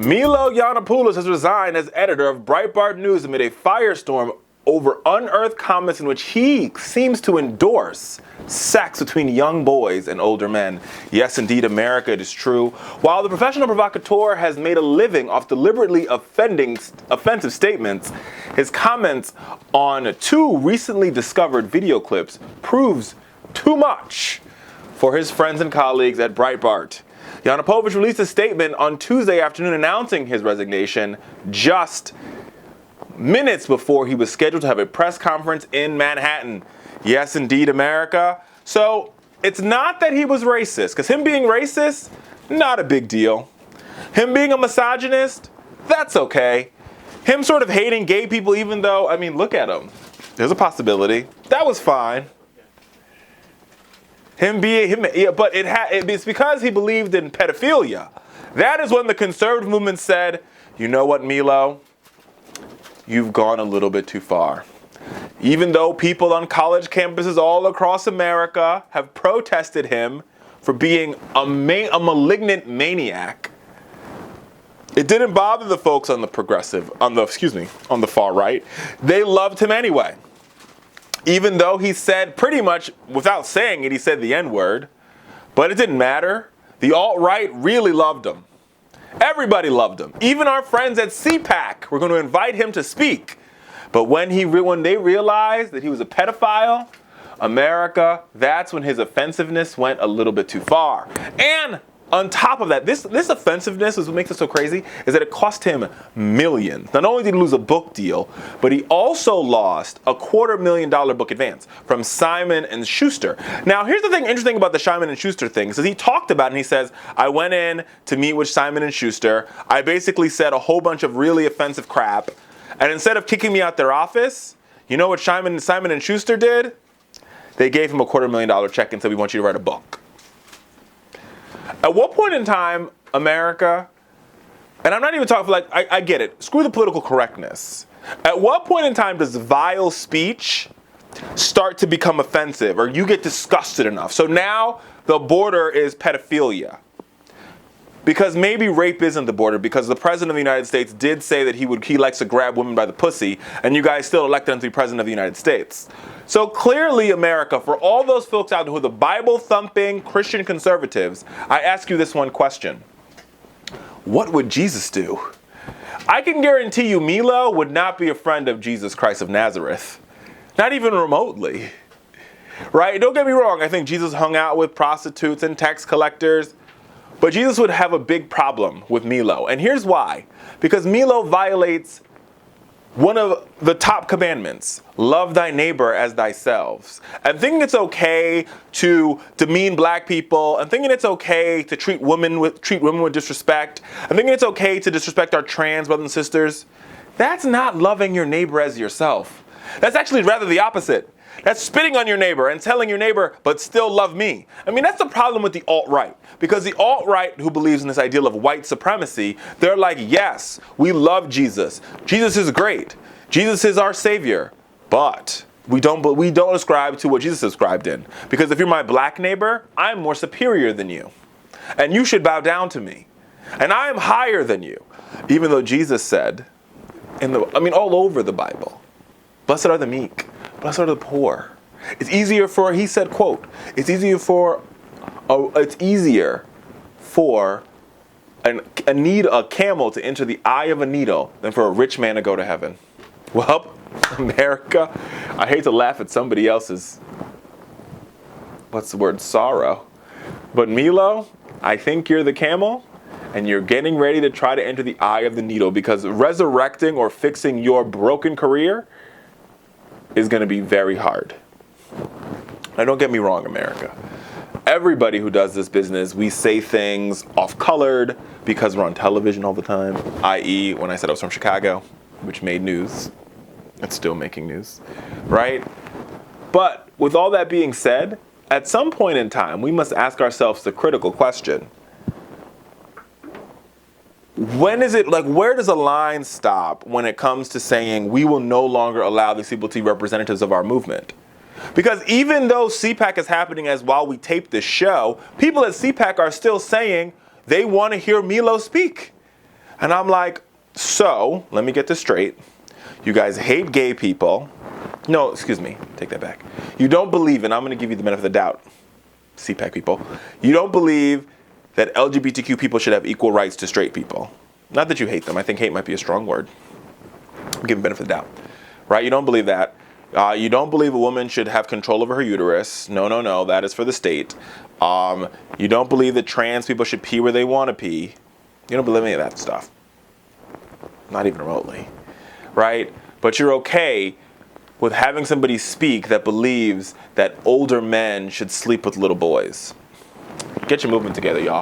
Milo Yiannopoulos has resigned as editor of Breitbart News amid a firestorm over unearthed comments in which he seems to endorse sex between young boys and older men. Yes, indeed, America, it is true. While the professional provocateur has made a living off deliberately offensive statements, his comments on two recently discovered video clips proves too much for his friends and colleagues at Breitbart. Yiannopoulos released a statement on Tuesday afternoon announcing his resignation just minutes before he was scheduled to have a press conference in Manhattan. Yes, indeed, America. So it's not that he was racist, because him being racist, not a big deal. Him being a misogynist, that's okay. Him sort of hating gay people, even though, I mean, look at him. There's a possibility. That was fine. But it's because he believed in pedophilia. That is when the conservative movement said, you know what, Milo? You've gone a little bit too far. Even though people on college campuses all across America have protested him for being a malignant maniac, it didn't bother the folks on the far right. They loved him anyway. Even though he said pretty much, without saying it, he said the N-word. But it didn't matter. The alt-right really loved him. Everybody loved him. Even our friends at CPAC were going to invite him to speak. But when they realized that he was a pedophile, America, that's when his offensiveness went a little bit too far. And on top of that, this offensiveness is what makes it so crazy, is that it cost him millions. Not only did he lose a book deal, but he also lost a $250,000 book advance from Simon & Schuster. Now, here's the thing interesting about the Simon & Schuster thing, is he talked about it and he says, I went in to meet with Simon & Schuster. I basically said a whole bunch of really offensive crap. And instead of kicking me out their office, you know what Simon & Schuster did? They gave him a $250,000 check and said, we want you to write a book. At what point in time, America, and I'm not even talking I get it, screw the political correctness. At what point in time does vile speech start to become offensive, or you get disgusted enough? So now the border is pedophilia. Because maybe rape isn't the border, because the President of the United States did say that he likes to grab women by the pussy, and you guys still elected him to be President of the United States. So clearly, America, for all those folks out there who are the Bible-thumping Christian conservatives, I ask you this one question. What would Jesus do? I can guarantee you Milo would not be a friend of Jesus Christ of Nazareth. Not even remotely. Right? Don't get me wrong. I think Jesus hung out with prostitutes and tax collectors. But Jesus would have a big problem with Milo. And here's why. Because Milo violates one of the top commandments, love thy neighbor as thyself. And thinking it's okay to demean black people, and thinking it's okay to treat women with disrespect, and thinking it's okay to disrespect our trans brothers and sisters, that's not loving your neighbor as yourself. That's actually rather the opposite. That's spitting on your neighbor and telling your neighbor, but still love me. I mean, that's the problem with the alt-right. Because the alt-right, who believes in this ideal of white supremacy, they're like, yes, we love Jesus. Jesus is great. Jesus is our savior. But we don't ascribe to what Jesus ascribed in. Because if you're my black neighbor, I'm more superior than you. And you should bow down to me. And I am higher than you. Even though Jesus said, all over the Bible, blessed are the meek. Blessed are the poor. It's easier for, he said, quote, it's easier for a camel to enter the eye of a needle than for a rich man to go to heaven. Well, America, I hate to laugh at somebody else's, sorrow. But Milo, I think you're the camel, and you're getting ready to try to enter the eye of the needle, because resurrecting or fixing your broken career is going to be very hard. Now, don't get me wrong, America. Everybody who does this business, we say things off-colored because we're on television all the time, i.e. when I said I was from Chicago, which made news. It's still making news, right? But with all that being said, at some point in time, we must ask ourselves the critical question. Where does a line stop when it comes to saying we will no longer allow these people to be representatives of our movement? Because even though CPAC is happening as while we tape this show, people at CPAC are still saying they want to hear Milo speak. And I'm like, so, let me get this straight. You guys hate gay people. No, excuse me, take that back. You don't believe, and I'm going to give you the benefit of the doubt, CPAC people. You don't believe that LGBTQ people should have equal rights to straight people. Not that you hate them. I think hate might be a strong word. I'm giving benefit of the doubt. Right? You don't believe that. You don't believe a woman should have control over her uterus. No. That is for the state. You don't believe that trans people should pee where they want to pee. You don't believe any of that stuff. Not even remotely. Right? But you're okay with having somebody speak that believes that older men should sleep with little boys. Get your movement together, y'all.